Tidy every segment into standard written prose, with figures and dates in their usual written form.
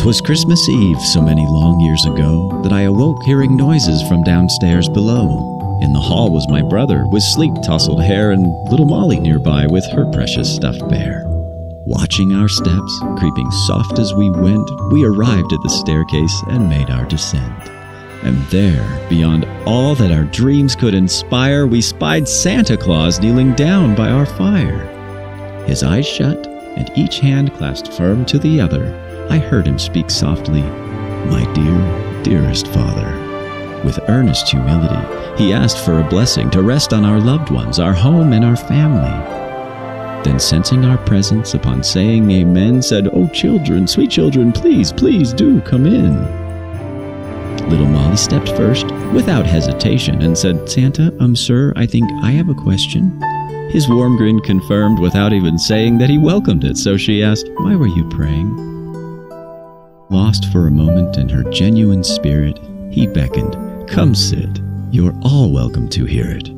'Twas Christmas Eve so many long years ago that I awoke hearing noises from downstairs below. In the hall was my brother with sleek-tousled hair and little Molly nearby with her precious stuffed bear. Watching our steps, creeping soft as we went, we arrived at the staircase and made our descent. And there, beyond all that our dreams could inspire, we spied Santa Claus kneeling down by our fire. His eyes shut, and each hand clasped firm to the other, I heard him speak softly, "My dear, dearest Father." With earnest humility, he asked for a blessing to rest on our loved ones, our home, and our family. Then, sensing our presence, upon saying amen, said, "Oh, children, sweet children, please, please do come in." Little Molly stepped first, without hesitation, and said, "Santa, sir, I think I have a question." His warm grin confirmed without even saying that he welcomed it, so she asked, "Why were you praying?" Lost for a moment in her genuine spirit, he beckoned, "Come sit. You're all welcome to hear it."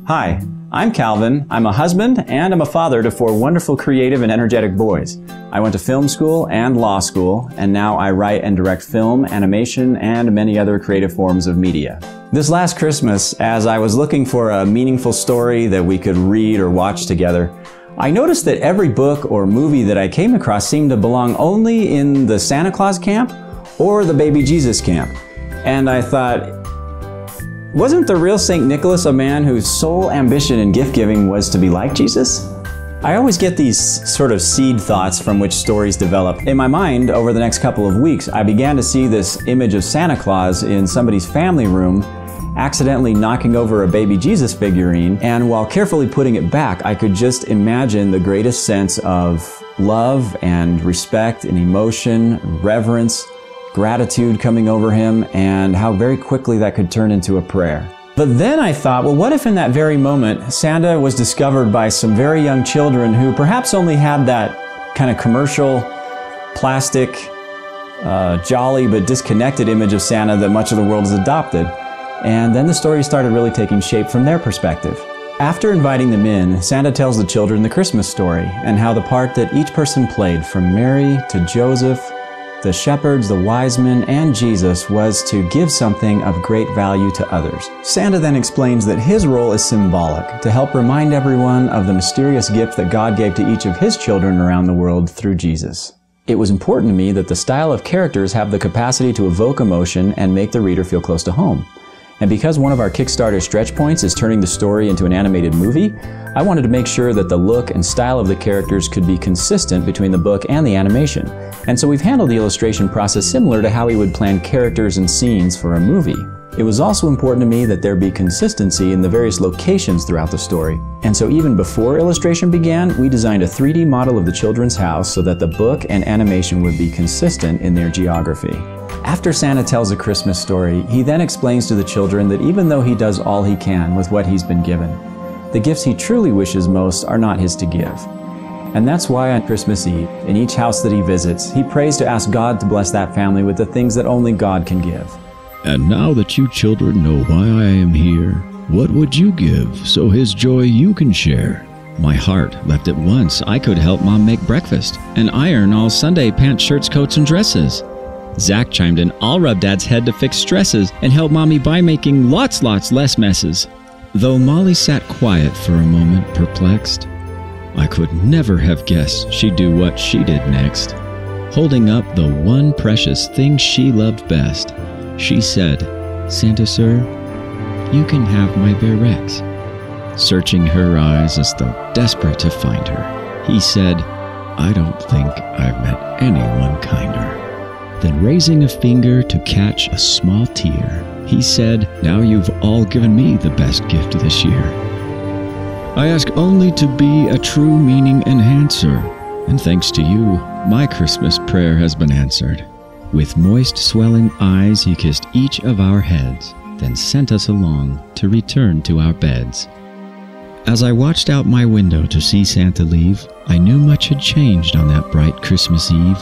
Hi, I'm Calvin. I'm a husband and I'm a father to 4 wonderful, creative, and energetic boys. I went to film school and law school, and now I write and direct film, animation, and many other creative forms of media. This last Christmas, as I was looking for a meaningful story that we could read or watch together, I noticed that every book or movie that I came across seemed to belong only in the Santa Claus camp or the baby Jesus camp. And I thought, wasn't the real St. Nicholas a man whose sole ambition in gift-giving was to be like Jesus? I always get these sort of seed thoughts from which stories develop. In my mind, over the next couple of weeks, I began to see this image of Santa Claus in somebody's family room, accidentally knocking over a baby Jesus figurine, and while carefully putting it back, I could just imagine the greatest sense of love and respect and emotion, reverence, gratitude coming over him, and how very quickly that could turn into a prayer. But then I thought, well, what if in that very moment, Santa was discovered by some very young children who perhaps only had that kind of commercial, plastic, jolly but disconnected image of Santa that much of the world has adopted. And then the story started really taking shape from their perspective. After inviting them in, Santa tells the children the Christmas story and how the part that each person played, from Mary to Joseph, the shepherds, the wise men, and Jesus, was to give something of great value to others. Santa then explains that his role is symbolic, to help remind everyone of the mysterious gift that God gave to each of his children around the world through Jesus. It was important to me that the style of characters have the capacity to evoke emotion and make the reader feel close to home. And because one of our Kickstarter stretch points is turning the story into an animated movie, I wanted to make sure that the look and style of the characters could be consistent between the book and the animation. And so we've handled the illustration process similar to how we would plan characters and scenes for a movie. It was also important to me that there be consistency in the various locations throughout the story. And so even before illustration began, we designed a 3D model of the children's house so that the book and animation would be consistent in their geography. After Santa tells a Christmas story, he then explains to the children that even though he does all he can with what he's been given, the gifts he truly wishes most are not his to give. And that's why on Christmas Eve, in each house that he visits, he prays to ask God to bless that family with the things that only God can give. And now that you children know why I am here, what would you give so his joy you can share? My heart leapt at once. I could help Mom make breakfast and iron all Sunday pants, shirts, coats, and dresses. Zach chimed in, I'll rub Dad's head to fix stresses and help Mommy by making lots less messes. Though Molly sat quiet for a moment, perplexed, I could never have guessed she'd do what she did next. Holding up the one precious thing she loved best, she said, Santa, sir, you can have my Bear Rex. Searching her eyes as though desperate to find her, he said, I don't think I've met anyone kinder. Then raising a finger to catch a small tear, he said, now you've all given me the best gift this year. I ask only to be a true meaning enhancer, and thanks to you, my Christmas prayer has been answered. With moist, swelling eyes, he kissed each of our heads, then sent us along to return to our beds. As I watched out my window to see Santa leave, I knew much had changed on that bright Christmas Eve.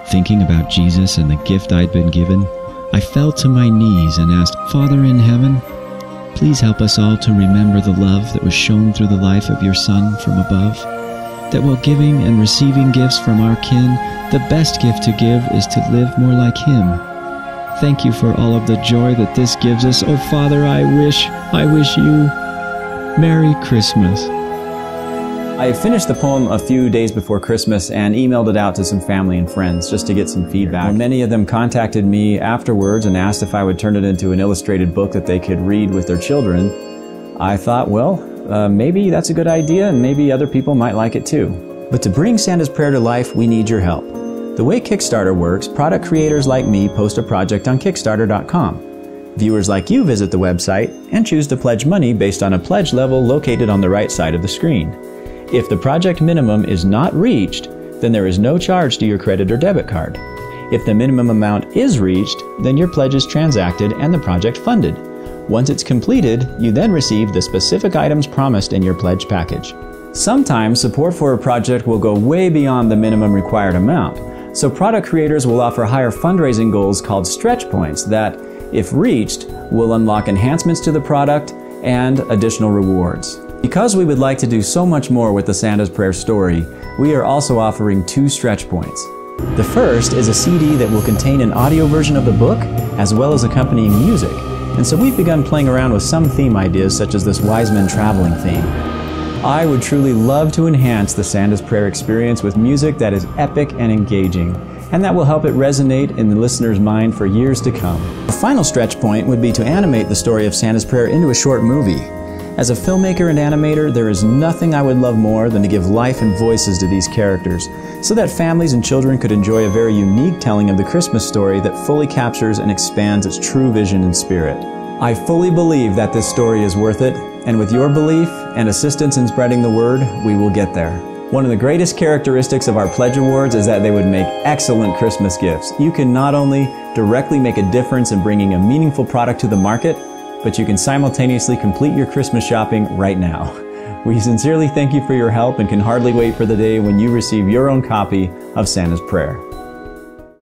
Thinking about Jesus and the gift I'd been given, I fell to my knees and asked, Father in heaven, please help us all to remember the love that was shown through the life of your Son from above. that while giving and receiving gifts from our kin, the best gift to give is to live more like Him. Thank you for all of the joy that this gives us. Oh, Father, I wish you Merry Christmas. I finished the poem a few days before Christmas and emailed it out to some family and friends just to get some feedback. Well, many of them contacted me afterwards and asked if I would turn it into an illustrated book that they could read with their children. I thought, well, maybe that's a good idea and maybe other people might like it too. But to bring Santa's Prayer to life, we need your help. The way Kickstarter works, product creators like me post a project on Kickstarter.com. Viewers like you visit the website and choose to pledge money based on a pledge level located on the right side of the screen. If the project minimum is not reached, then there is no charge to your credit or debit card. If the minimum amount is reached, then your pledge is transacted and the project funded. Once it's completed, you then receive the specific items promised in your pledge package. Sometimes support for a project will go way beyond the minimum required amount, so product creators will offer higher fundraising goals called stretch points that, if reached, will unlock enhancements to the product and additional rewards. Because we would like to do so much more with the Santa's Prayer story, we are also offering 2 stretch points. The first is a CD that will contain an audio version of the book as well as accompanying music, and so we've begun playing around with some theme ideas such as this Wise Men Traveling theme. I would truly love to enhance the Santa's Prayer experience with music that is epic and engaging, and that will help it resonate in the listener's mind for years to come. The final stretch point would be to animate the story of Santa's Prayer into a short movie. As a filmmaker and animator, there is nothing I would love more than to give life and voices to these characters, so that families and children could enjoy a very unique telling of the Christmas story that fully captures and expands its true vision and spirit. I fully believe that this story is worth it, and with your belief and assistance in spreading the word, we will get there. One of the greatest characteristics of our Pledge Awards is that they would make excellent Christmas gifts. You can not only directly make a difference in bringing a meaningful product to the market, but you can simultaneously complete your Christmas shopping right now. We sincerely thank you for your help and can hardly wait for the day when you receive your own copy of Santa's Prayer.